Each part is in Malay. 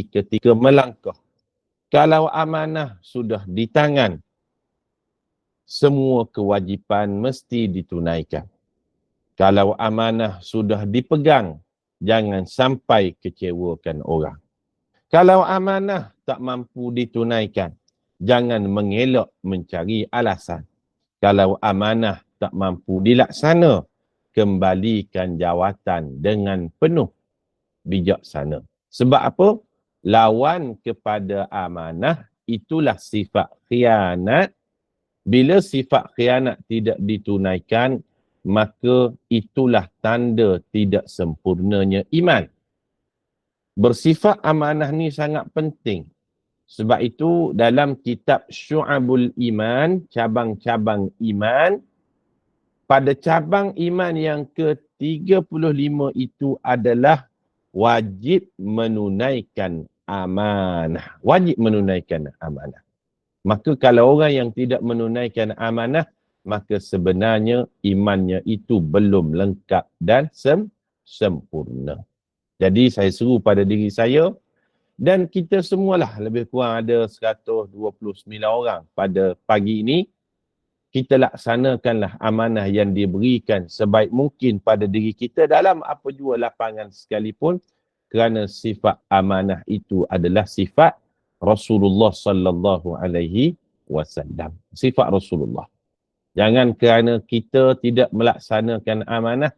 ketika melangkah. Kalau amanah sudah di tangan, semua kewajipan mesti ditunaikan. Kalau amanah sudah dipegang, jangan sampai kecewakan orang. Kalau amanah tak mampu ditunaikan, jangan mengelak mencari alasan. Kalau amanah tak mampu dilaksana, kembalikan jawatan dengan penuh bijaksana. Sebab apa? Lawan kepada amanah itulah sifat khianat. Bila sifat khianat tidak ditunaikan, maka itulah tanda tidak sempurnanya iman. Bersifat amanah ni sangat penting. Sebab itu dalam kitab Syu'abul Iman, cabang-cabang iman, pada cabang iman yang ke-35 itu adalah wajib menunaikan amanah. Wajib menunaikan amanah. Maka kalau orang yang tidak menunaikan amanah, maka sebenarnya imannya itu belum lengkap dan sempurna. Jadi saya seru pada diri saya dan kita semualah lebih kurang ada 129 orang pada pagi ini. Kita laksanakanlah amanah yang diberikan sebaik mungkin pada diri kita dalam apa jua lapangan sekalipun, kerana sifat amanah itu adalah sifat Rasulullah sallallahu alaihi wasallam. Sifat Rasulullah. Jangan kerana kita tidak melaksanakan amanah,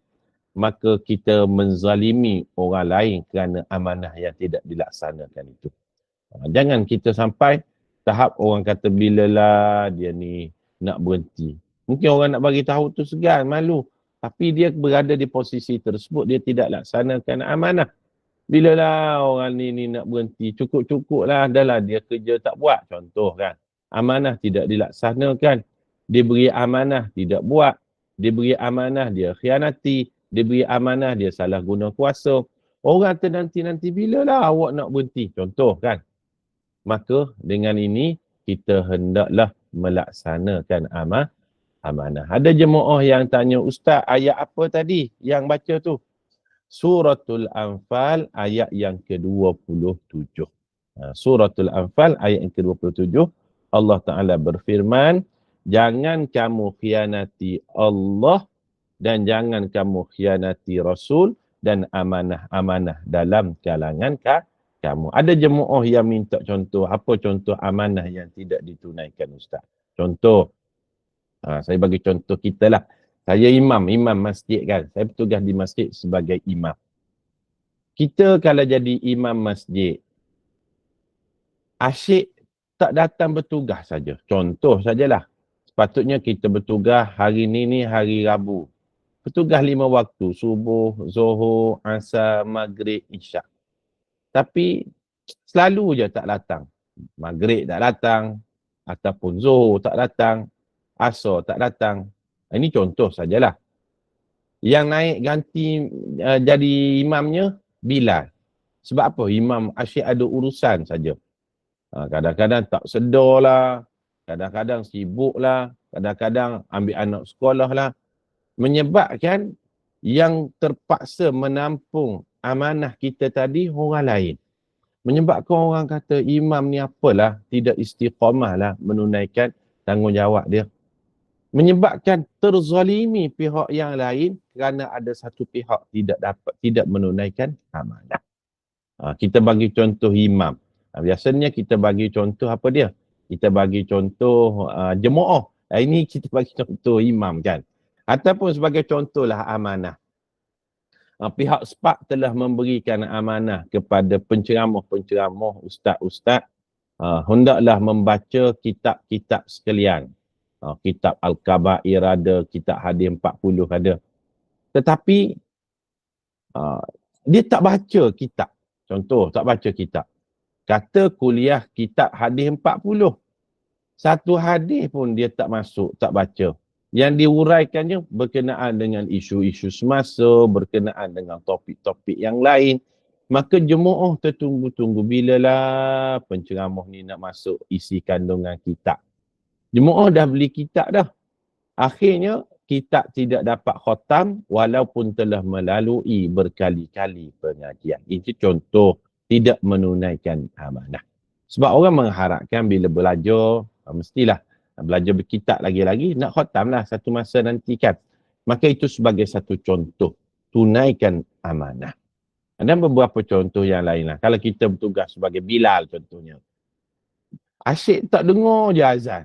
maka kita menzalimi orang lain kerana amanah yang tidak dilaksanakan itu. Jangan kita sampai tahap orang kata bilalah dia ni nak berhenti. Mungkin orang nak bagi tahu tu segan, malu. Tapi dia berada di posisi tersebut, dia tidak laksanakan amanah. Bilalah orang ni nak berhenti, cukup-cukup lah, dah lah dia kerja tak buat. Contoh kan, amanah tidak dilaksanakan. Dia beri amanah, tidak buat. Dia beri amanah, dia khianati. Dia beri amanah, dia salah guna kuasa. Orang nanti bilalah awak nak berhenti. Contoh kan. Maka dengan ini, kita hendaklah melaksanakan amanah. Ada jemaah yang tanya, Ustaz, ayat apa tadi yang baca tu? Suratul Anfal ayat yang ke-27. Suratul Anfal ayat yang ke-27. Allah Ta'ala berfirman, jangan kamu khianati Allah dan jangan kamu khianati Rasul dan amanah-amanah dalam kalangan kamu. Ada jemaah yang minta contoh. Apa contoh amanah yang tidak ditunaikan, Ustaz? Contoh, saya bagi contoh kita lah. Saya imam masjid kan. Saya bertugas di masjid sebagai imam. Kita kalau jadi imam masjid, asyik tak datang bertugas saja. Contoh sajalah. Sepatutnya kita bertugas hari ni hari Rabu. Bertugas 5 waktu. Subuh, Zuhur, Asar, Maghrib, Isyak. Tapi selalu je tak datang. Maghrib tak datang. Ataupun Zuhur tak datang. Asar tak datang. Ini contoh sajalah. Yang naik ganti jadi imamnya, Bilal. Sebab apa? Imam asyik ada urusan saja. Kadang-kadang tak sedar lah. Kadang-kadang sibuk lah. Kadang-kadang ambil anak sekolah lah. Menyebabkan yang terpaksa menampung amanah kita tadi orang lain. Menyebabkan orang kata imam ni apalah, tidak istiqamah lah menunaikan tanggungjawab dia. Menyebabkan terzalimi pihak yang lain kerana ada satu pihak tidak menunaikan amanah. Kita bagi contoh imam. Biasanya kita bagi contoh apa dia? Kita bagi contoh jemaah. Ini kita bagi contoh imam kan. Ataupun sebagai contohlah amanah. Pihak SPAK telah memberikan amanah kepada penceramah-penceramah, ustaz-ustaz. Hendaklah membaca kitab-kitab sekalian. Kitab Al-Kabair ada, kitab Hadis 40 ada. Tetapi dia tak baca kitab. Contoh, tak baca kitab. Kata kuliah kitab Hadis 40. Satu hadis pun dia tak masuk, tak baca. Yang diuraikannya berkenaan dengan isu-isu semasa, berkenaan dengan topik-topik yang lain. Maka jemaah tertunggu-tunggu bilalah penceramah ni nak masuk isi kandungan kitab. Jemaah dah beli kitab dah. Akhirnya kitab tidak dapat khatam walaupun telah melalui berkali-kali pengajian. Ini contoh tidak menunaikan amanah. Sebab orang mengharapkan bila belajar, mestilah belajar berkitab lagi-lagi, nak khatam lah satu masa nanti kan. Maka itu sebagai satu contoh, tunaikan amanah. Dan beberapa contoh yang lain lah. Kalau kita bertugas sebagai Bilal contohnya. Asyik tak dengar je azan.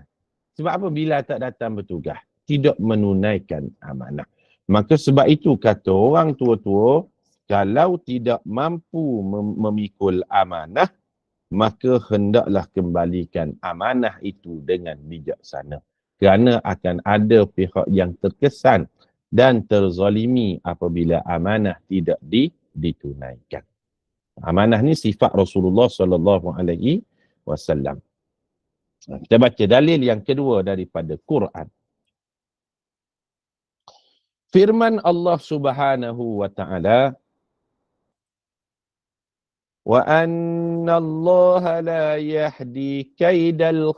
Sebab apa? Bilal tak datang bertugas. Tidak menunaikan amanah. Maka sebab itu kata orang tua-tua, kalau tidak mampu memikul amanah, maka hendaklah kembalikan amanah itu dengan bijaksana. Kerana akan ada pihak yang terkesan dan terzalimi apabila amanah tidak ditunaikan. Amanah ni sifat Rasulullah SAW. Kita baca dalil yang kedua daripada Quran. Firman Allah Subhanahu wa taala, wa anna Allah la yahdi kaidal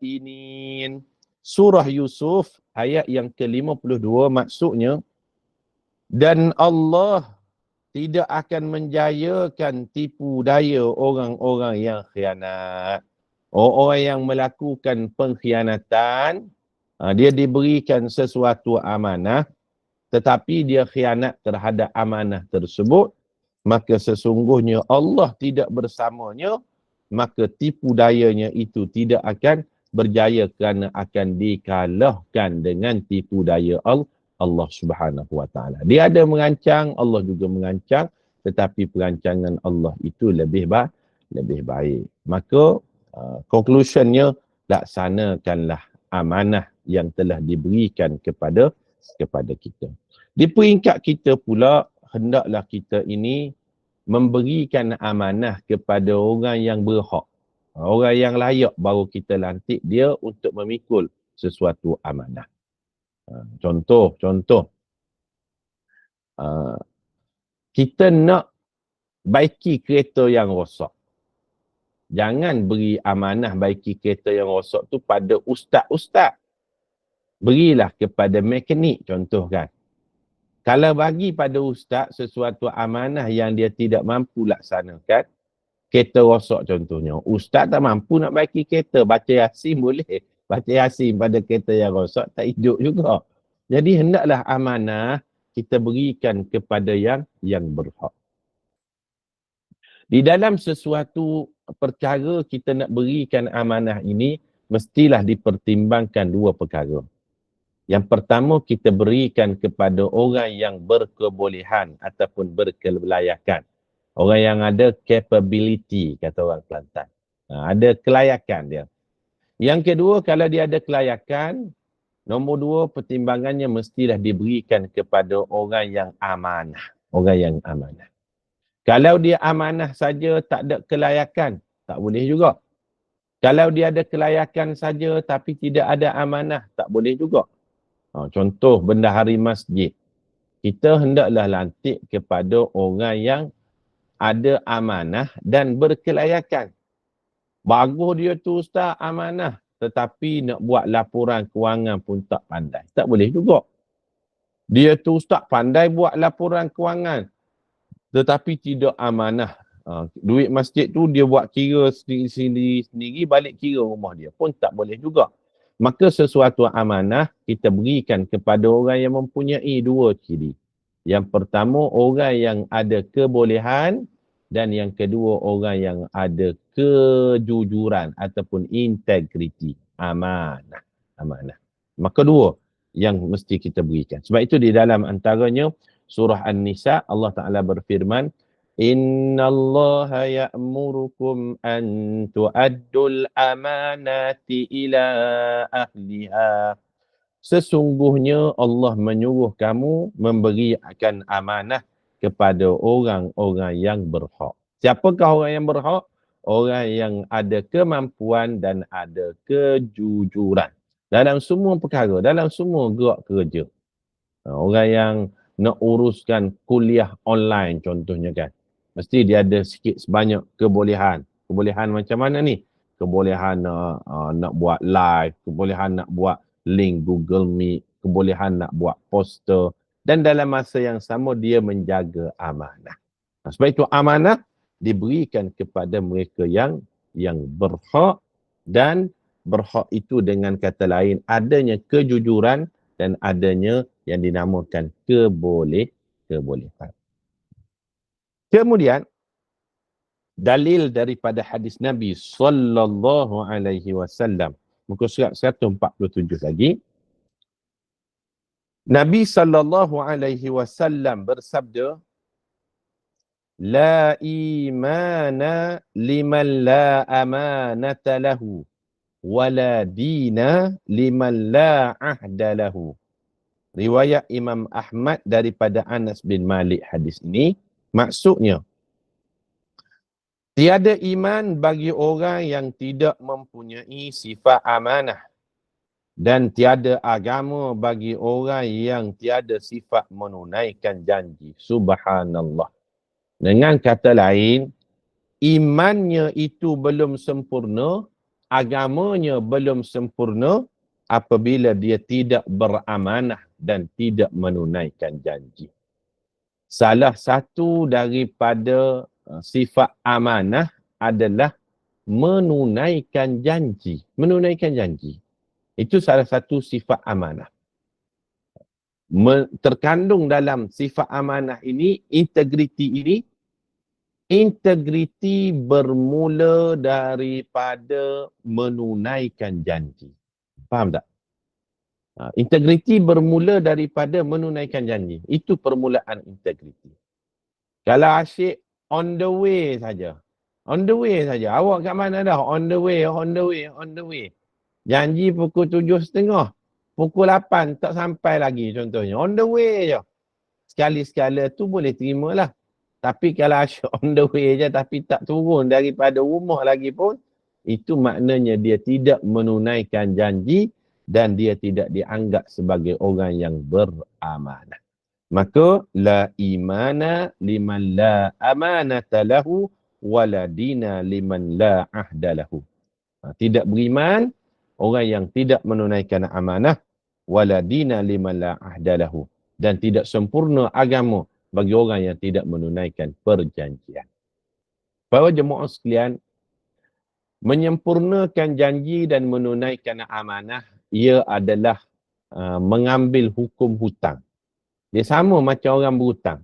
khainin. Surah Yusuf ayat yang ke-52 maksudnya, dan Allah tidak akan menjayakan tipu daya orang-orang yang khianat. Orang-orang yang melakukan pengkhianatan, dia diberikan sesuatu amanah, tetapi dia khianat terhadap amanah tersebut, maka sesungguhnya Allah tidak bersamanya, maka tipu dayanya itu tidak akan berjaya kerana akan dikalahkan dengan tipu daya Allah Subhanahu wa taala. Dia ada mengancang, Allah juga mengancang, tetapi perancangan Allah itu lebih baik. Maka conclusionnya, laksanakanlah amanah yang telah diberikan kepada kita. Di peringkat kita pula, hendaklah kita ini memberikan amanah kepada orang yang berhak. Orang yang layak baru kita lantik dia untuk memikul sesuatu amanah. Contoh, kita nak baiki kereta yang rosak. Jangan beri amanah baiki kereta yang rosak tu pada ustaz-ustaz. Berilah kepada mekanik, contoh kan. Kalau bagi pada ustaz sesuatu amanah yang dia tidak mampu laksanakan, kereta rosak contohnya. Ustaz tak mampu nak baiki kereta, baca Yasin boleh. Baca Yasin pada kereta yang rosak tak hidup juga. Jadi hendaklah amanah kita berikan kepada yang berhak. Di dalam sesuatu perkara kita nak berikan amanah ini, mestilah dipertimbangkan dua perkara. Yang pertama, kita berikan kepada orang yang berkebolehan ataupun berkelayakan. Orang yang ada capability, kata orang Kelantan. Ada kelayakan dia. Yang kedua, kalau dia ada kelayakan, nombor dua, pertimbangannya mestilah diberikan kepada orang yang amanah. Orang yang amanah. Kalau dia amanah saja, tak ada kelayakan, tak boleh juga. Kalau dia ada kelayakan saja tapi tidak ada amanah, tak boleh juga. Contoh bendahari masjid. Kita hendaklah lantik kepada orang yang ada amanah dan berkelayakan. Bagus dia tu ustaz amanah, tetapi nak buat laporan kewangan pun tak pandai. Tak boleh juga. Dia tu ustaz pandai buat laporan kewangan, tetapi tidak amanah. Duit masjid tu dia buat kira sendiri, balik kira rumah dia pun tak boleh juga. Maka sesuatu amanah kita berikan kepada orang yang mempunyai dua ciri. Yang pertama, orang yang ada kebolehan, dan yang kedua, orang yang ada kejujuran ataupun integriti. Amanah. Maka dua yang mesti kita berikan. Sebab itu di dalam antaranya surah An-Nisa, Allah Ta'ala berfirman, Inna Allaha ya'murukum an tu'addul amanati ila ahliha. Sesungguhnya Allah menyuruh kamu memberikan amanah kepada orang-orang yang berhak. Siapakah orang yang berhak? Orang yang ada kemampuan dan ada kejujuran dalam semua perkara, dalam semua gerak kerja. Orang yang nak uruskan kuliah online contohnya kan, mesti dia ada sikit sebanyak kebolehan. Kebolehan macam mana ni? Kebolehan nak buat live, kebolehan nak buat link Google Meet, kebolehan nak buat poster, dan dalam masa yang sama dia menjaga amanah. Sebab itu amanah diberikan kepada mereka yang berhak, dan berhak itu dengan kata lain adanya kejujuran dan adanya yang dinamakan kebolehan. Kemudian dalil daripada hadis Nabi sallallahu alaihi wasallam, muka surat 147 lagi. Nabi sallallahu alaihi wasallam bersabda, la imana liman la amanata lahu wala dina liman la ahda lahu. Riwayat Imam Ahmad daripada Anas bin Malik. Hadis ini maksudnya, tiada iman bagi orang yang tidak mempunyai sifat amanah, dan tiada agama bagi orang yang tiada sifat menunaikan janji. Subhanallah. Dengan kata lain, imannya itu belum sempurna, agamanya belum sempurna apabila dia tidak beramanah dan tidak menunaikan janji. Salah satu daripada sifat amanah adalah menunaikan janji. Menunaikan janji. Itu salah satu sifat amanah. Terkandung dalam sifat amanah ini, integriti bermula daripada menunaikan janji. Faham tak? Integriti bermula daripada menunaikan janji. Itu permulaan integriti. Kalau asyik on the way saja. On the way saja. Awak kat mana dah? On the way. Janji pukul 7.30. Pukul 8 tak sampai lagi contohnya. On the way je. Sekali-sekala tu boleh terima lah. Tapi kalau asyik on the way je tapi tak turun daripada rumah lagi pun, itu maknanya dia tidak menunaikan janji dan dia tidak dianggap sebagai orang yang beramanah. Maka la imana liman la amanata lahu wala dina liman la ahda lahu. Tidak beriman orang yang tidak menunaikan amanah, wala dina liman la ahda lahu, dan tidak sempurna agama bagi orang yang tidak menunaikan perjanjian. Para jemaah sekalian, menyempurnakan janji dan menunaikan amanah, ia adalah mengambil hukum hutang. Dia sama macam orang berhutang.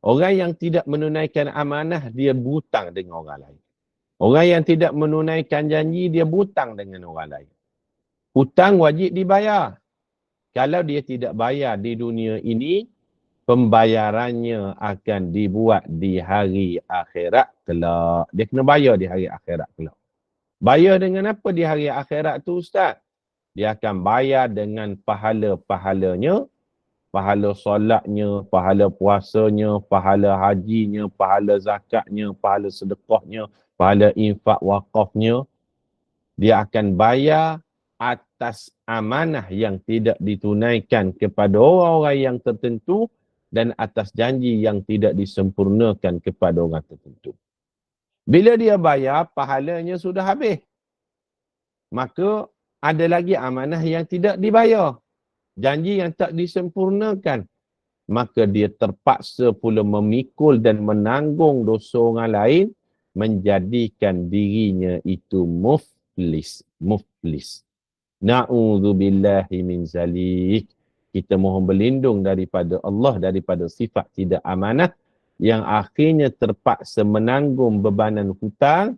Orang yang tidak menunaikan amanah, dia berhutang dengan orang lain. Orang yang tidak menunaikan janji, dia berhutang dengan orang lain. Hutang wajib dibayar. Kalau dia tidak bayar di dunia ini, pembayarannya akan dibuat di hari akhirat kelak. Dia kena bayar di hari akhirat kelak. Bayar dengan apa di hari akhirat tu, Ustaz? Dia akan bayar dengan pahala-pahalanya, pahala solatnya, pahala puasanya, pahala hajinya, pahala zakatnya, pahala sedekahnya, pahala infak wakafnya. Dia akan bayar atas amanah yang tidak ditunaikan kepada orang-orang yang tertentu dan atas janji yang tidak disempurnakan kepada orang tertentu. Bila dia bayar, pahalanya sudah habis. Maka ada lagi amanah yang tidak dibayar. Janji yang tak disempurnakan. Maka dia terpaksa pula memikul dan menanggung dosa orang lain, menjadikan dirinya itu muflis. Na'udzubillahi min zalik. Kita mohon berlindung daripada Allah, daripada sifat tidak amanah, yang akhirnya terpaksa menanggung bebanan hutang,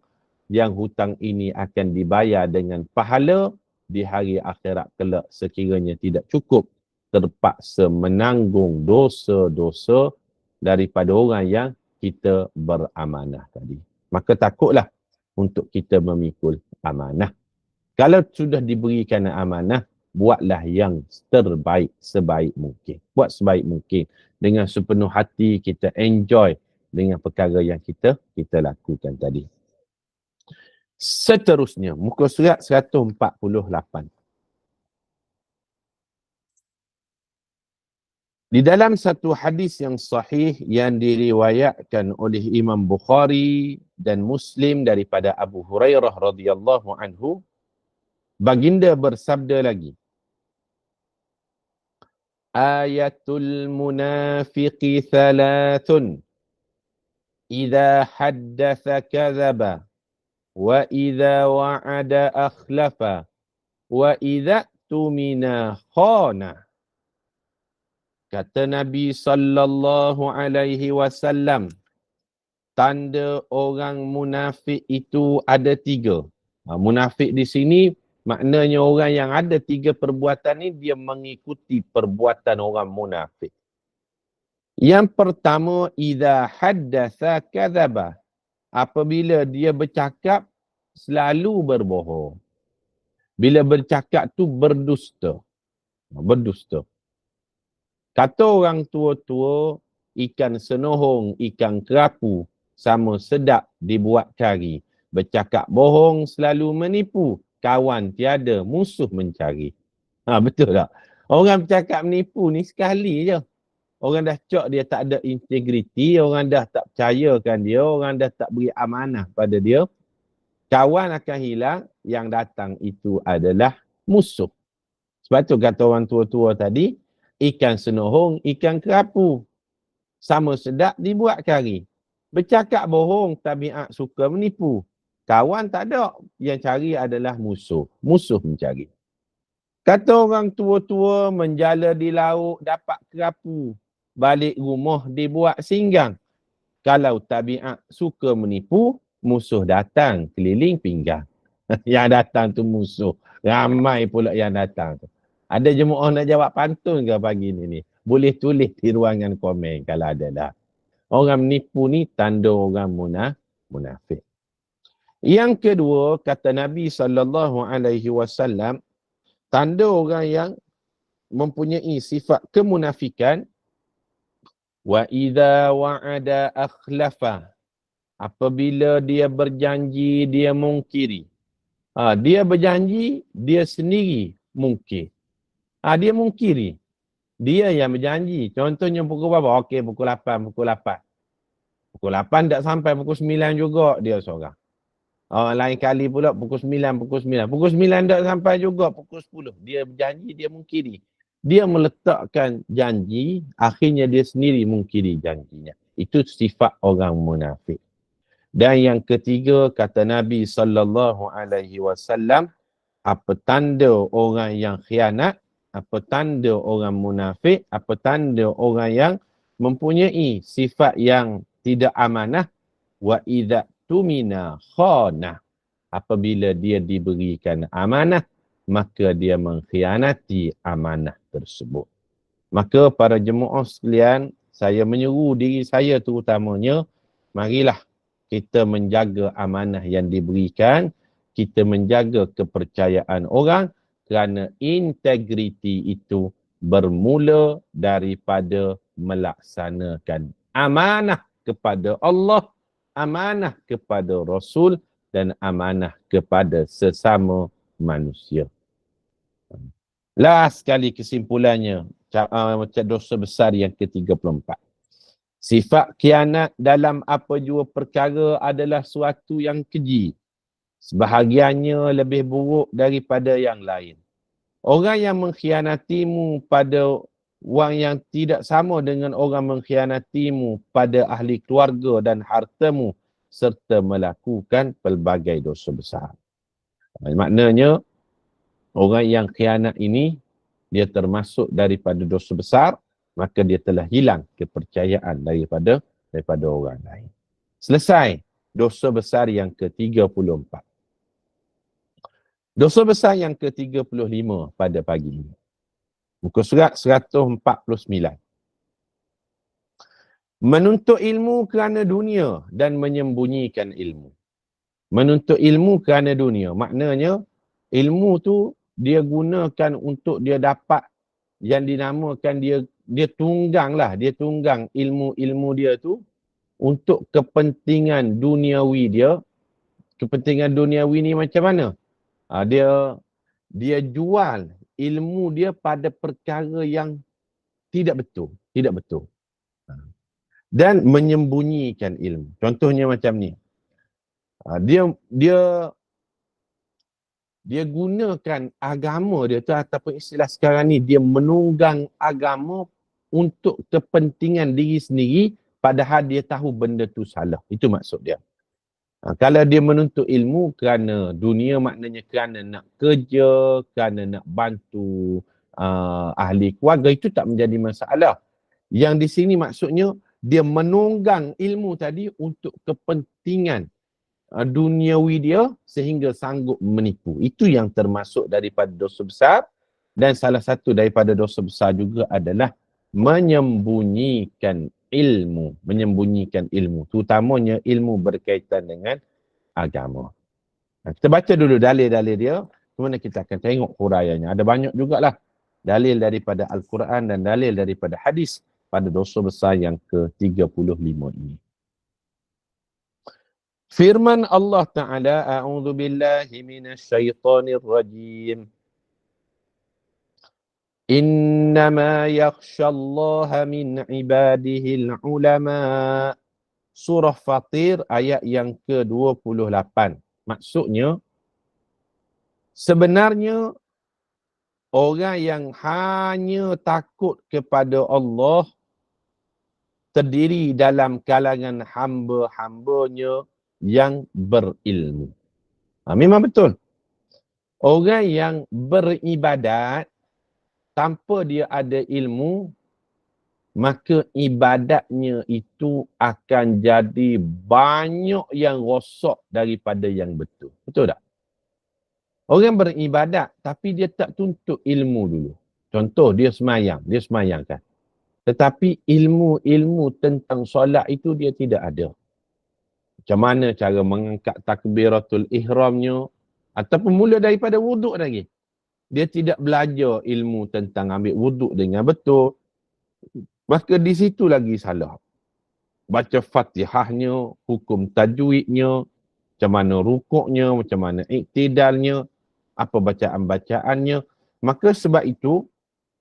yang hutang ini akan dibayar dengan pahala di hari akhirat kelak sekiranya tidak cukup, terpaksa menanggung dosa-dosa daripada orang yang kita beramanah tadi. Maka takutlah untuk kita memikul amanah. Kalau sudah diberikan amanah, buatlah yang terbaik sebaik mungkin. Buat sebaik mungkin. Dengan sepenuh hati kita enjoy dengan perkara yang kita lakukan tadi. Seterusnya, muka surat 148. Di dalam satu hadis yang sahih yang diriwayatkan oleh Imam Bukhari dan Muslim daripada Abu Hurairah radhiyallahu anhu, baginda bersabda lagi, ayatul munafiqi thalathun idza haddatsa kadzaba wa idza wa'ada akhlafa wa idza tumina khana. Kata Nabi sallallahu alaihi wasallam, tanda orang munafik itu ada 3. Munafik di sini maknanya orang yang ada 3 perbuatan ni dia mengikuti perbuatan orang munafik. Yang pertama, idza haddatsa kadzaba. Apabila dia bercakap selalu berbohong. Bila bercakap tu berdusta. Berdusta. Kata orang tua-tua, ikan senohong, ikan kerapu, sama sedap dibuat kari. Bercakap bohong selalu menipu, kawan tiada, musuh mencari. Betul tak? Orang bercakap menipu ni sekali je. Orang dah cak dia tak ada integriti, orang dah tak percayakan dia, orang dah tak beri amanah pada dia. Kawan akan hilang, yang datang itu adalah musuh. Sebab tu kata orang tua-tua tadi, ikan senohong, ikan kerapu. Sama sedap dibuat kari. Bercakap bohong, tabiat suka menipu. Kawan tak ada, yang cari adalah musuh. Musuh mencari. Kata orang tua-tua, menjala di laut dapat kerapu. Balik rumah dibuat singgang. Kalau tabiat suka menipu, musuh datang keliling pinggang. Yang datang tu musuh. Ramai pula yang datang tu. Ada jemaah nak jawab pantun ke pagi ni? Boleh tulis di ruangan komen kalau ada dah. Orang menipu ni tanda orang munafik. Yang kedua, kata Nabi SAW, tanda orang yang mempunyai sifat kemunafikan, wa idza wa'ada akhlafa. Apabila dia berjanji, dia mungkiri. Dia berjanji, dia sendiri mungkir. Dia mungkiri. Dia yang berjanji. Contohnya pukul berapa? Okey, pukul 8, pukul 8. Pukul 8 tak sampai, pukul 9 juga dia seorang. Lain kali pula pukul 9, pukul 9. Pukul 9 tak sampai juga, pukul 10. Dia berjanji, dia mungkiri. Dia meletakkan janji, akhirnya dia sendiri mungkiri janjinya. Itu sifat orang munafik. Dan yang ketiga, kata Nabi SAW, apa tanda orang yang khianat, apa tanda orang munafik, apa tanda orang yang mempunyai sifat yang tidak amanah, wa idza tumina khana. Apabila dia diberikan amanah, maka dia mengkhianati amanah tersebut. Maka para jemaah sekalian, saya menyeru diri saya terutamanya, marilah kita menjaga amanah yang diberikan, kita menjaga kepercayaan orang, kerana integriti itu bermula daripada melaksanakan amanah kepada Allah, amanah kepada Rasul, dan amanah kepada sesama manusia. Last sekali kesimpulannya, dosa besar yang ke-34. Sifat khianat dalam apa jua perkara adalah suatu yang keji. Sebahagiannya lebih buruk daripada yang lain. Orang yang mengkhianatimu pada orang yang tidak sama dengan orang mengkhianatimu pada ahli keluarga dan hartamu, serta melakukan pelbagai dosa besar. Maknanya, orang yang khianat ini, dia termasuk daripada dosa besar, maka dia telah hilang kepercayaan daripada orang lain. Selesai dosa besar yang ke-34. Dosa besar yang ke-35 pada pagi ini. Muka surat 149. Menuntut ilmu kerana dunia dan menyembunyikan ilmu. Menuntut ilmu kerana dunia. Maknanya, ilmu tu dia gunakan untuk dia dapat yang dinamakan dia tunggang lah. Dia tunggang ilmu-ilmu dia tu untuk kepentingan duniawi dia. Kepentingan duniawi ni macam mana? Dia jual ilmu dia pada perkara yang tidak betul. Tidak betul. Dan menyembunyikan ilmu. Contohnya macam ni. Dia gunakan agama dia tu, ataupun istilah sekarang ni, dia menunggang agama untuk kepentingan diri sendiri padahal dia tahu benda tu salah. Itu maksud dia. Kalau dia menuntut ilmu kerana dunia, maknanya kerana nak kerja, kerana nak bantu ahli keluarga, itu tak menjadi masalah. Yang di sini maksudnya dia menunggang ilmu tadi untuk kepentingan duniawi dia sehingga sanggup menipu. Itu yang termasuk daripada dosa besar. Dan salah satu daripada dosa besar juga adalah menyembunyikan ilmu. Menyembunyikan ilmu. Terutamanya ilmu berkaitan dengan agama. Kita baca dulu dalil-dalil dia. Kemudian kita akan tengok huraiannya. Ada banyak jugalah dalil daripada Al-Quran dan dalil daripada hadis pada dosa besar yang ke-35 ini. Firman Allah Ta'ala, A'udhu billahi minasyaitanir rajim. Innama yakhshallaha min ibadihil ulama. Surah Fatir ayat yang ke-28. Maksudnya, sebenarnya orang yang hanya takut kepada Allah terdiri dalam kalangan hamba-hambanya yang berilmu. Memang betul. Orang yang beribadat tanpa dia ada ilmu, maka ibadatnya itu akan jadi banyak yang rosak daripada yang betul. Betul tak? Orang beribadat tapi dia tak tuntut ilmu dulu. Contoh, dia semayang kan. Tetapi ilmu tentang solat itu dia tidak ada. Macam mana cara mengangkat takbiratul ihramnya, ataupun mula daripada wuduk lagi. Dia tidak belajar ilmu tentang ambil wuduk dengan betul. Maka di situ lagi salah. Baca Fatihahnya, hukum tajwidnya, macam mana rukuknya, macam mana iktidalnya, apa bacaan-bacaannya. Maka sebab itu,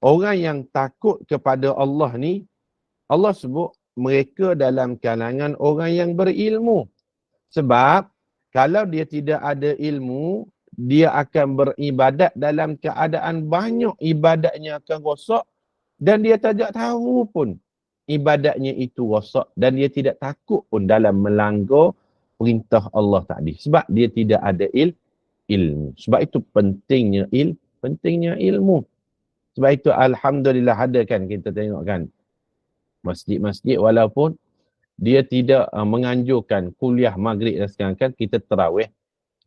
orang yang takut kepada Allah ni, Allah sebut mereka dalam kalangan orang yang berilmu. Sebab kalau dia tidak ada ilmu, dia akan beribadat dalam keadaan banyak ibadatnya akan rosak dan dia tak tahu pun ibadatnya itu rosak dan dia tidak takut pun dalam melanggar perintah Allah tadi. Sebab dia tidak ada ilmu. Sebab itu pentingnya ilmu. Sebab itu alhamdulillah ada kan, kita tengok kan, masjid-masjid walaupun dia tidak menganjurkan kuliah maghrib dan sekarang kan kita tarawih,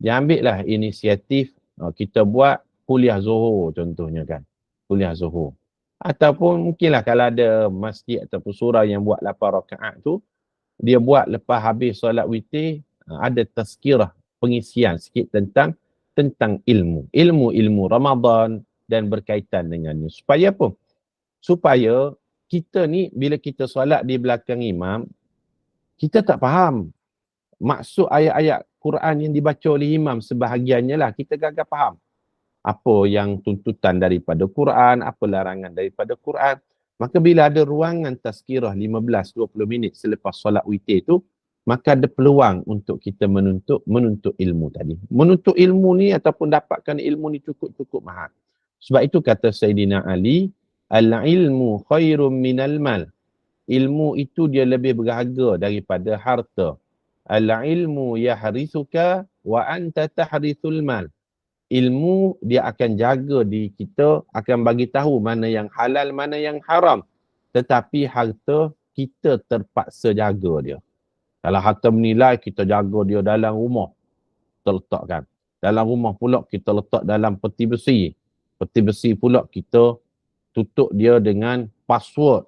dia ambillah inisiatif kita buat kuliah zuhur contohnya kan, kuliah zuhur. Ataupun mungkinlah kalau ada masjid ataupun surau yang buat 8 rakaat tu, dia buat lepas habis solat witir, ada tazkirah, pengisian sikit tentang ilmu Ramadan dan berkaitan dengannya. Supaya apa? Supaya kita ni bila kita solat di belakang imam, kita tak faham maksud ayat-ayat Quran yang dibaca oleh imam, sebahagiannya lah kita gagap faham. Apa yang tuntutan daripada Quran, apa larangan daripada Quran. Maka bila ada ruangan tazkirah 15-20 minit selepas solat witir tu, maka ada peluang untuk kita menuntut ilmu tadi. Menuntut ilmu ni ataupun dapatkan ilmu ni cukup mahal. Sebab itu kata Sayyidina Ali, al-ilmu khairum minal mal. Ilmu itu dia lebih berharga daripada harta. Al-ilmu yahrisuka wa anta tahrithul mal. Ilmu dia akan jaga di kita, akan bagi tahu mana yang halal, mana yang haram. Tetapi harta kita terpaksa jaga dia. Kalau harta menilai, kita jaga dia dalam rumah. Kita letakkan. Dalam rumah pula kita letak dalam peti besi. Peti besi pula kita tutup dia dengan password.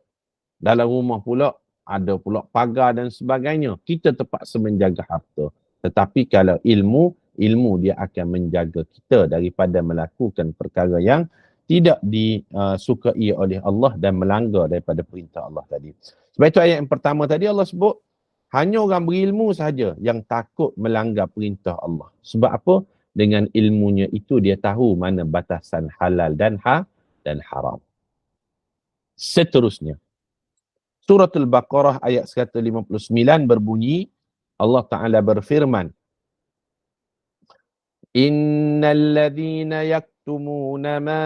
Dalam rumah pula ada pula pagar dan sebagainya. Kita terpaksa menjaga harta. Tetapi kalau ilmu dia akan menjaga kita daripada melakukan perkara yang tidak disukai oleh Allah dan melanggar daripada perintah Allah tadi. Sebab itu ayat yang pertama tadi Allah sebut, hanya orang berilmu sahaja yang takut melanggar perintah Allah. Sebab apa? Dengan ilmunya itu dia tahu mana batasan halal dan haram. Seterusnya, Suratul Baqarah ayat 159 berbunyi, Allah Ta'ala berfirman, Innal ladhina yaktumuna ma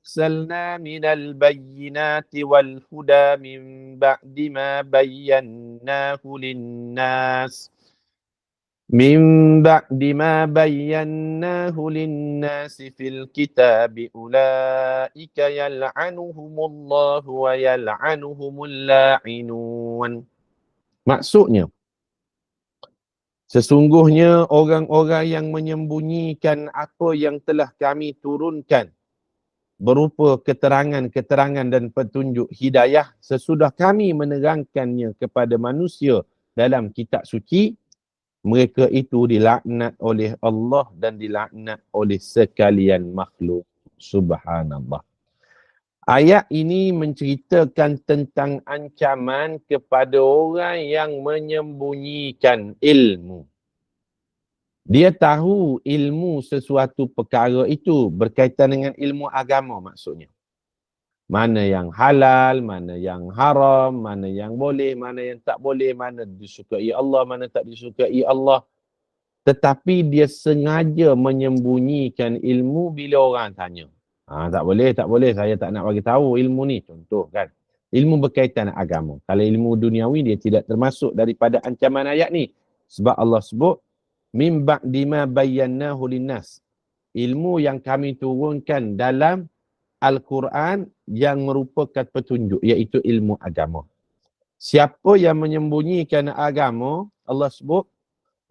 أرسلنا من البينات والهدى من بعد ما بيناه للناس من بعد ما بيناه للناس في الكتاب أولئك يلعنهم الله ويلعنهم اللاعنون. Maksudnya, sesungguhnya orang-orang yang menyembunyikan apa yang telah kami turunkan berupa keterangan-keterangan dan petunjuk hidayah sesudah kami menerangkannya kepada manusia dalam kitab suci, mereka itu dilaknat oleh Allah dan dilaknat oleh sekalian makhluk. Subhanallah. Ayat ini menceritakan tentang ancaman kepada orang yang menyembunyikan ilmu. Dia tahu ilmu sesuatu perkara itu berkaitan dengan ilmu agama maksudnya. Mana yang halal, mana yang haram, mana yang boleh, mana yang tak boleh, mana disukai Allah, mana tak disukai Allah. Tetapi dia sengaja menyembunyikan ilmu bila orang tanya. Tak boleh, saya tak nak bagi tahu ilmu ni. Contoh kan. Ilmu berkaitan agama. Kalau ilmu duniawi dia tidak termasuk daripada ancaman ayat ni. Sebab Allah sebut, min ba'di ma bayyanahu linnas. Ilmu yang kami turunkan dalam Al-Quran yang merupakan petunjuk, iaitu ilmu agama. Siapa yang menyembunyikan agama, Allah sebut,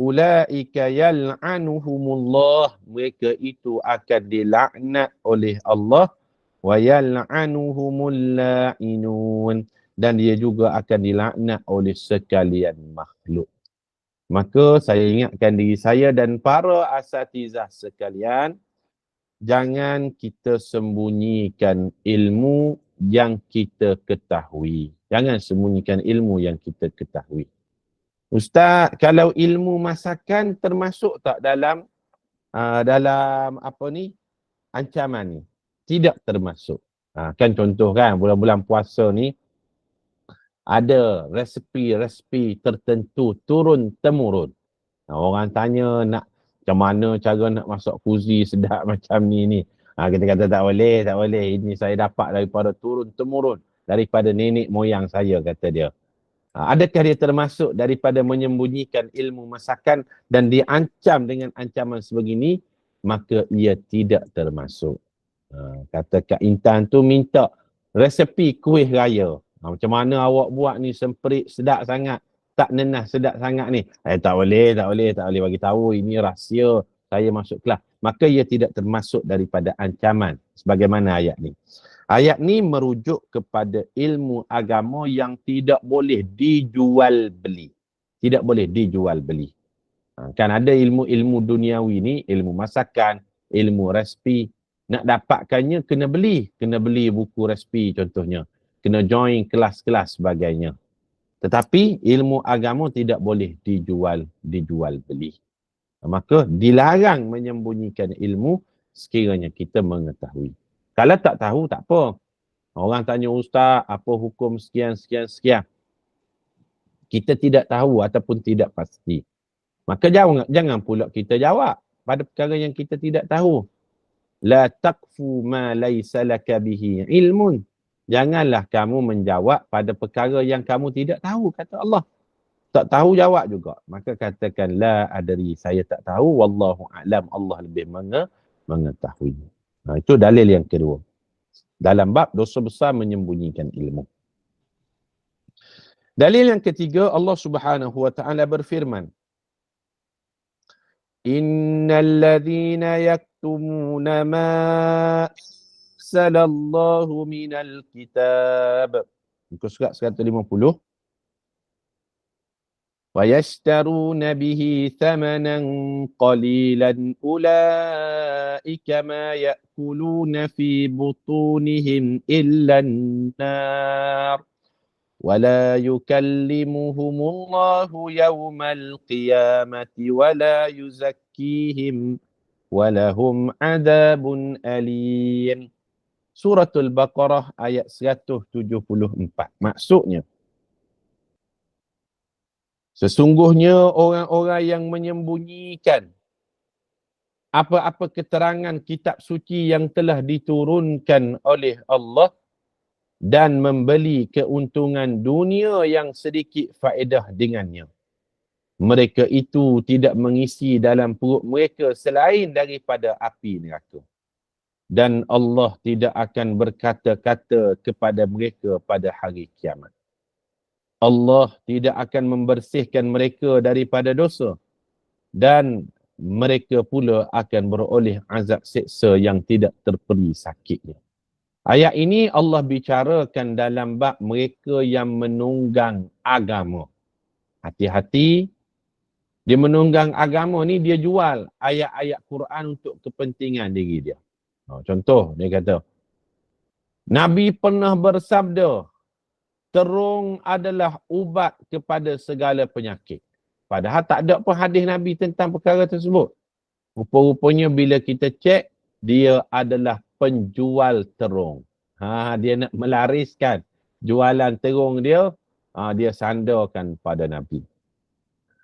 ulaika yal'anuhumullah, mereka itu akan dilaknat oleh Allah, wa yal'anuhumul la'inun, dan dia juga akan dilaknat oleh sekalian makhluk. Maka saya ingatkan diri saya dan para asatizah sekalian, jangan kita sembunyikan ilmu yang kita ketahui. Jangan sembunyikan ilmu yang kita ketahui. Ustaz, kalau ilmu masakan termasuk tak dalam ancaman ni? Tidak termasuk. Kan contoh kan, bulan-bulan puasa ni ada resepi-resepi tertentu turun-temurun. Orang tanya nak macam mana cara nak masak kuzi sedap macam ni. Kita kata tak boleh. Ini saya dapat daripada turun-temurun. Daripada nenek moyang saya, kata dia. Adakah dia termasuk daripada menyembunyikan ilmu masakan dan diancam dengan ancaman sebegini? Maka ia tidak termasuk. Kata Kak Intan tu minta resepi kuih raya. Macam mana awak buat ni semprit sedap sangat. Tak nenah sedap sangat ni. Tak boleh bagi tahu, ini rahsia saya masuk kelas. Maka ia tidak termasuk daripada ancaman sebagaimana ayat ni. Ayat ni merujuk kepada ilmu agama yang tidak boleh dijual beli. Tidak boleh dijual beli. Kan ada ilmu-ilmu duniawi ni, ilmu masakan, ilmu resipi. Nak dapatkannya kena beli. Kena beli buku resipi contohnya. Kena join kelas-kelas sebagainya. Tetapi ilmu agama tidak boleh dijual beli. Maka dilarang menyembunyikan ilmu sekiranya kita mengetahui. Kalau tak tahu, tak apa. Orang tanya ustaz, apa hukum sekian. Kita tidak tahu ataupun tidak pasti. Maka jangan pula kita jawab pada perkara yang kita tidak tahu. La taqfu ma laysa laka bihi ilmun. Janganlah kamu menjawab pada perkara yang kamu tidak tahu, kata Allah. Tak tahu jawab juga. Maka katakan la adri, saya tak tahu, wallahu a'lam, Allah lebih mengetahui. Itu dalil yang kedua. Dalam bab dosa besar menyembunyikan ilmu. Dalil yang ketiga, Allah Subhanahu wa taala berfirman, innal ladzina yaktumuna ma anzalallahu minal kitab. Muka surat 150. وَيَشْتَرُونَ بِهِ ثَمَنًا قَلِيلًا أُولَئِكَ مَا يَأْكُلُونَ فِي بُطُونِهِمْ إِلَّا النَّارَ وَلَا يُكَلِّمُهُمُ اللَّهُ يَوْمَ الْقِيَامَةِ وَلَا يُزَكِّيهِمْ وَلَهُمْ عَذَابٌ أَلِيمٌ. Suratul Baqarah ayat 174. Maksudnya, sesungguhnya orang-orang yang menyembunyikan apa-apa keterangan kitab suci yang telah diturunkan oleh Allah dan membeli keuntungan dunia yang sedikit faedah dengannya. Mereka itu tidak mengisi dalam perut mereka selain daripada api neraka. Dan Allah tidak akan berkata-kata kepada mereka pada hari kiamat. Allah tidak akan membersihkan mereka daripada dosa dan mereka pula akan beroleh azab seksa yang tidak terperi sakitnya. Ayat ini Allah bicarakan dalam bab mereka yang menunggang agama. Hati-hati, dia menunggang agama ni dia jual ayat-ayat Quran untuk kepentingan diri dia. Contoh, dia kata, Nabi pernah bersabda, terung adalah ubat kepada segala penyakit. Padahal tak ada pun hadis Nabi tentang perkara tersebut. Rupa-rupanya bila kita cek, dia adalah penjual terung. Dia nak melariskan jualan terung dia, dia sandarkan pada Nabi.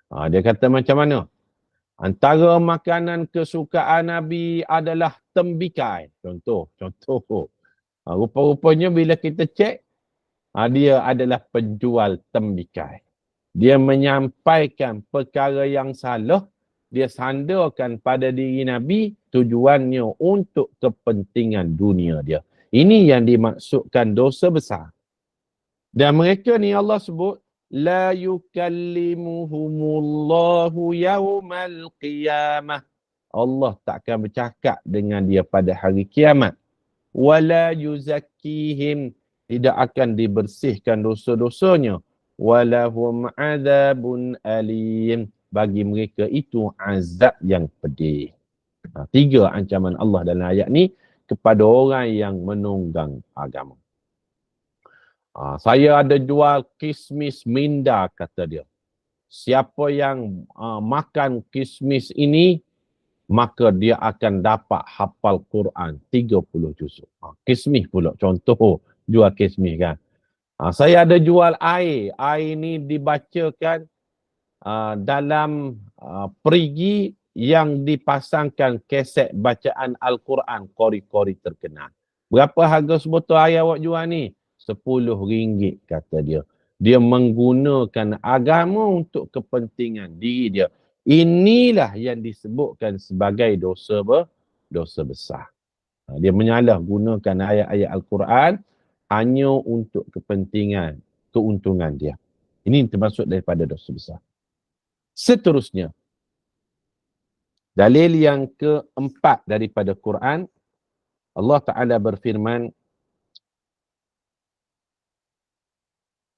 Dia kata macam mana? Antara makanan kesukaan Nabi adalah tembikai. Contoh. Rupa-rupanya bila kita cek, dia adalah penjual tembikai. Dia menyampaikan perkara yang salah, dia sandarkan pada diri Nabi, tujuannya untuk kepentingan dunia dia. Ini yang dimaksudkan dosa besar. Dan mereka ni Allah sebut, la yukallimuhumullahu yawmal qiyamah. Allah tak akan bercakap dengan dia pada hari kiamat. Wala yuzakkihim, tidak akan dibersihkan dosa-dosanya. Walahum azabun alim, bagi mereka itu azab yang pedih. 3 ancaman Allah dalam ayat ni kepada orang yang menunggang agama. Saya ada jual kismis minda, kata dia. Siapa yang makan kismis ini, maka dia akan dapat hafal Quran 30 juzuk. Kismis pula, contoh jual kismis kan. Saya ada jual air. Air ni dibacakan dalam perigi yang dipasangkan keset bacaan Al-Quran kori-kori terkenal. Berapa harga sebotol air awak jual ni? RM10, kata dia. Dia menggunakan agama untuk kepentingan diri dia. Inilah yang disebutkan sebagai dosa besar. Dia menyalahgunakan ayat-ayat Al-Quran hanya untuk kepentingan, keuntungan dia. Ini termasuk daripada dosa besar. Seterusnya, dalil yang keempat daripada Quran, Allah Ta'ala berfirman,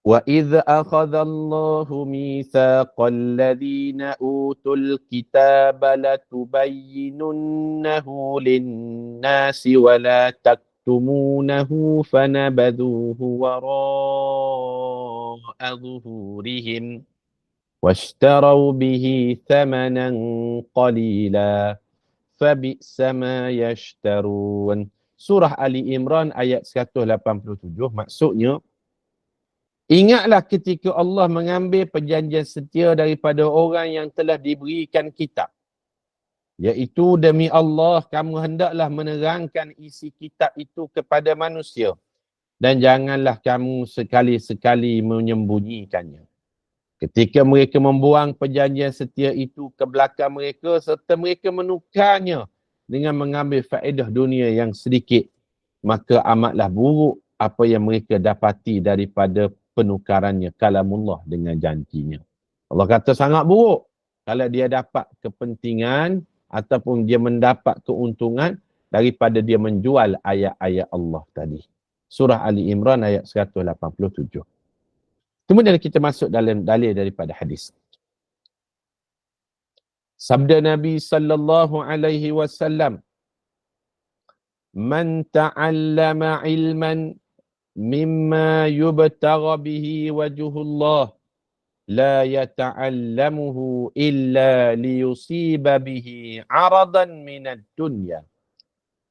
وَإِذْ أَخَذَ اللَّهُ مِيثَاقَ الَّذِينَ أُوتُوا الْكِتَابَ لَتُبَيِّنُنَّهُ لِلنَّاسِ وَلَا تَكْتُمُونَهُ فَنَبَذُوهُ وَرَاءَ ظُهُورِهِمْ وَاشْتَرَوْا بِهِ ثَمَنًا قَلِيلًا فَبِئْسَ مَا يَشْتَرُونَ. Surah Ali Imran ayat 187, maksudnya, ingatlah ketika Allah mengambil perjanjian setia daripada orang yang telah diberikan kitab. Iaitu demi Allah, kamu hendaklah menerangkan isi kitab itu kepada manusia. Dan janganlah kamu sekali-sekali menyembunyikannya. Ketika mereka membuang perjanjian setia itu ke belakang mereka serta mereka menukarnya dengan mengambil faedah dunia yang sedikit, maka amatlah buruk apa yang mereka dapati daripada penukarannya kalamullah dengan janjinya. Allah kata sangat buruk kalau dia dapat kepentingan ataupun dia mendapat keuntungan daripada dia menjual ayat-ayat Allah tadi. Surah Ali Imran ayat 187. Kemudian kita masuk dalam dalil daripada hadis. Sabda Nabi sallallahu alaihi wasallam, "Man ta'allama ilman mimma yubtagha bihi wajhullah la yata'allamuhu illa liyusiba bihi 'aradan minad dunya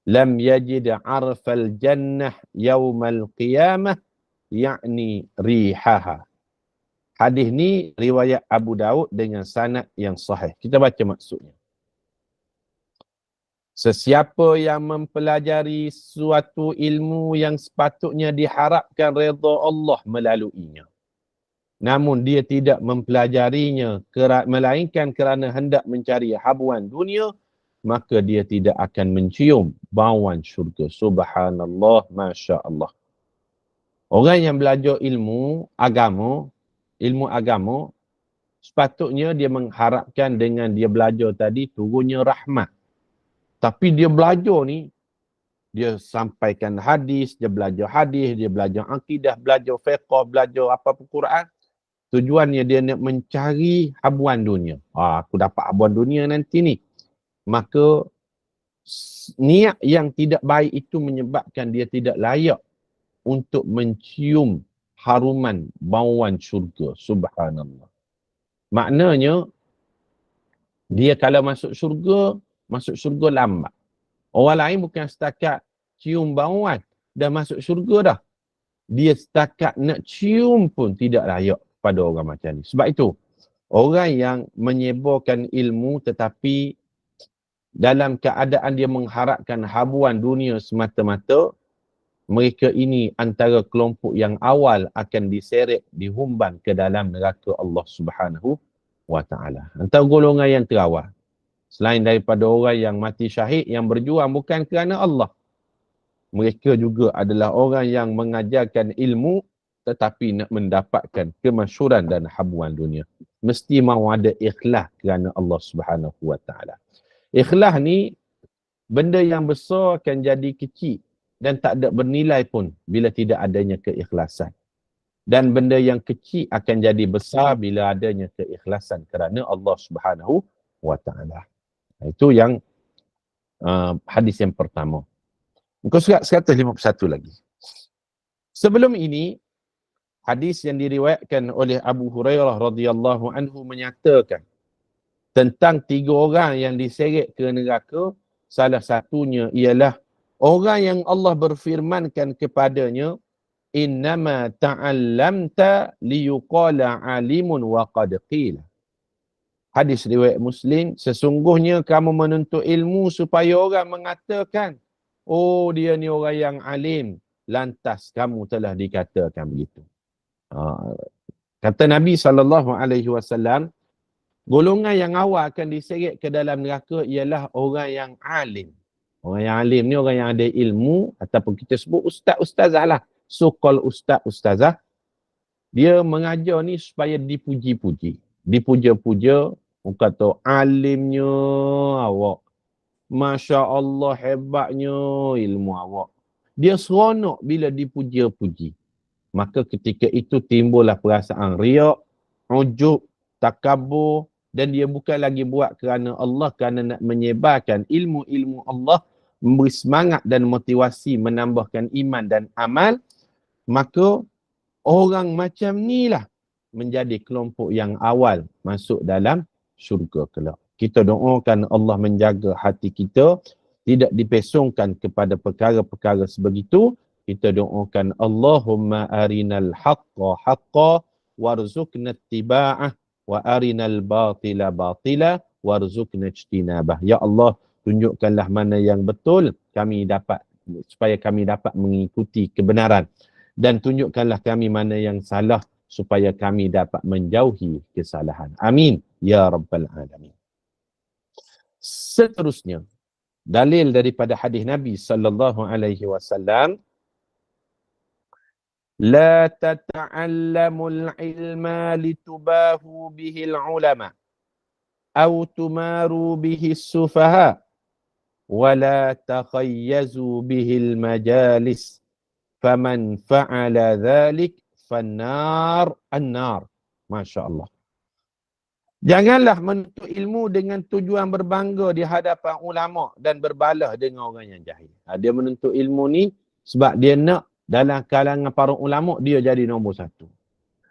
lam yajid 'arfal jannah yaumal qiyamah yakni rihaha." Hadis ni riwayat Abu Daud dengan sanad yang sahih. Kita baca maksudnya. Sesiapa yang mempelajari suatu ilmu yang sepatutnya diharapkan redha Allah melaluinya, namun dia tidak mempelajarinya melainkan kerana hendak mencari habuan dunia, maka dia tidak akan mencium bauan syurga. Subhanallah, Masya Allah. Orang yang belajar ilmu agama, sepatutnya dia mengharapkan dengan dia belajar tadi turunnya rahmat. Tapi dia belajar ni, dia sampaikan hadis, dia belajar akidah, belajar fiqh, belajar apa-apa Quran. Tujuannya dia nak mencari habuan dunia. Aku dapat habuan dunia nanti ni. Maka niat yang tidak baik itu menyebabkan dia tidak layak untuk mencium haruman bauan syurga. Subhanallah. Maknanya, dia kalau masuk syurga lambat. Orang lain bukan setakat cium bauan, dah masuk syurga dah. Dia setakat nak cium pun tidak layak pada orang macam ni. Sebab itu, orang yang menyebarkan ilmu tetapi dalam keadaan dia mengharapkan habuan dunia semata-mata, mereka ini antara kelompok yang awal akan diseret, dihumban ke dalam neraka Allah Subhanahu wa Ta'ala. Antara golongan yang terawal, selain daripada orang yang mati syahid, yang berjuang bukan kerana Allah, mereka juga adalah orang yang mengajarkan ilmu tetapi nak mendapatkan kemasyhuran dan habuan dunia. Mesti mahu ada ikhlas kerana Allah Subhanahu wa Ta'ala. Ikhlas ni, benda yang besar akan jadi kecil dan tak ada bernilai pun bila tidak adanya keikhlasan. Dan benda yang kecil akan jadi besar bila adanya keikhlasan kerana Allah Subhanahu wa Ta'ala. Itu yang hadis yang pertama. Muka surat 151 lagi. Sebelum ini, hadis yang diriwayatkan oleh Abu Hurairah radhiyallahu anhu menyatakan tentang 3 orang yang diseret ke neraka. Salah satunya ialah orang yang Allah berfirmankan kepadanya, innama ta'allamta liyuqala alimun wa qad qila. Hadis riwayat Muslim, sesungguhnya kamu menuntut ilmu supaya orang mengatakan, oh dia ni orang yang alim, lantas kamu telah dikatakan begitu. Kata Nabi SAW, golongan yang awal akan diseret ke dalam neraka ialah orang yang alim. Orang yang alim ni orang yang ada ilmu, ataupun kita sebut ustaz-ustazah lah. So-called ustaz-ustazah. Dia mengajar ni supaya dipuji-puji. Dipuja-puja. Orang kata alimnya awak. Masya Allah hebatnya ilmu awak. Dia seronok bila dipuja-puji. Maka ketika itu timbullah perasaan riak, ujub, takabur, dan dia bukan lagi buat kerana Allah, kerana nak menyebarkan ilmu-ilmu Allah, memberi semangat dan motivasi, menambahkan iman dan amal. Maka orang macam ni lah menjadi kelompok yang awal masuk dalam syurga kelak. Kita doakan Allah menjaga hati kita, tidak dipesongkan kepada perkara-perkara sebegitu. Kita doakan Allahumma arinal haqqa haqqa warzuqna ittiba'ah wa arinal batila batila warzuqna ijtinabah. Ya Allah, tunjukkanlah mana yang betul kami dapat, supaya kami dapat mengikuti kebenaran, dan tunjukkanlah kami mana yang salah supaya kami dapat menjauhi kesalahan. Amin ya rabbal alamin. Seterusnya, dalil daripada hadis Nabi sallallahu alaihi wasallam, la tata'allamul ilma litubahu bihil ulama aw tumaru bihi sufaha wa la takhayyazu bihil majalis faman fa'ala dhalik fannar annar. Masya Allah. Janganlah menuntut ilmu dengan tujuan berbangga di hadapan ulama dan berbalah dengan orang yang jahil. Dia menuntut ilmu ni sebab dia nak dalam kalangan para ulama dia jadi nombor 1.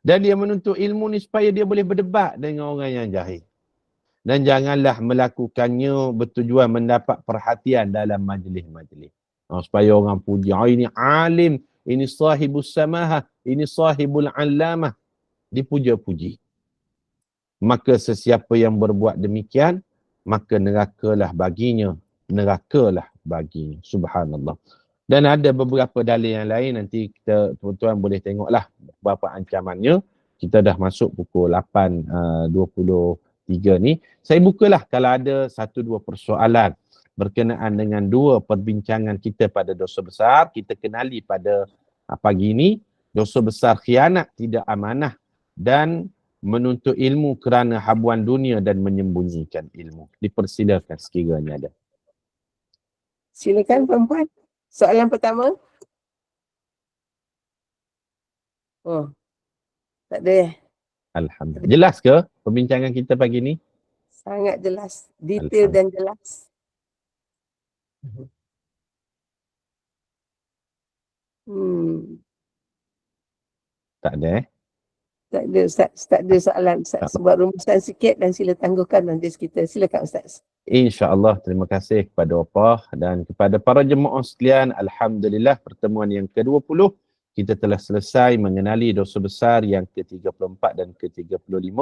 Dan dia menuntut ilmu ni supaya dia boleh berdebat dengan orang yang jahil. Dan janganlah melakukannya bertujuan mendapat perhatian dalam majlis-majlis. Supaya orang puji, ini alim, ini sahibus samahah, ini sahibul allamah. Dipuja-puji. Maka sesiapa yang berbuat demikian, maka nerakalah baginya neraka lah baginya. Subhanallah. Dan ada beberapa dalil yang lain, nanti kita tuan-tuan boleh tengoklah beberapa ancamannya. Kita dah masuk pukul 8.23 ni. Saya bukalah kalau ada satu dua persoalan berkenaan dengan dua perbincangan kita pada dosa besar. Kita kenali pada pagi ini, dosa besar khianat, tidak amanah dan menuntut ilmu kerana habuan dunia dan menyembunyikan ilmu. Dipersilakan sekiranya ada. Silakan perempuan. Soalan pertama. Oh, tak ada. Alhamdulillah. Jelas ke perbincangan kita pagi ni? Sangat jelas. Detail dan jelas. Tak ada Tak ada Ustaz. Tak ada soalan Ustaz. Buat rumusan sikit dan sila tangguhkan majlis kita. Silakan Ustaz. InsyaAllah, terima kasih kepada Opah dan kepada para jemaah sekalian. Alhamdulillah, pertemuan yang ke-20 kita telah selesai mengenali dosa besar yang ke-34 dan ke-35.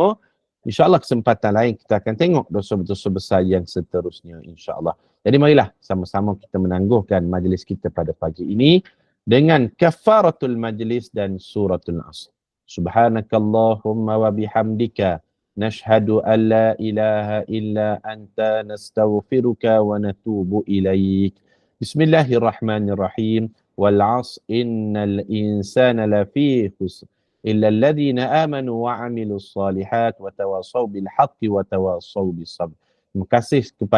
InsyaAllah kesempatan lain kita akan tengok dosa-dosa besar yang seterusnya, insyaAllah. Jadi marilah sama-sama kita menangguhkan majlis kita pada pagi ini dengan kafaratul majlis dan suratul Asr. Subhanakallahumma wa bihamdika nashhadu an la ilaha illa anta nastaghfiruka wa natubu ilaik. Bismillahirrahmanirrahim. Wal 'asr innal insana lafi khusr illa alladhina amanu wa 'amilus solihat wa tawasaw bil haqqi wa tawasaw bis sabr. Terima kasih kepada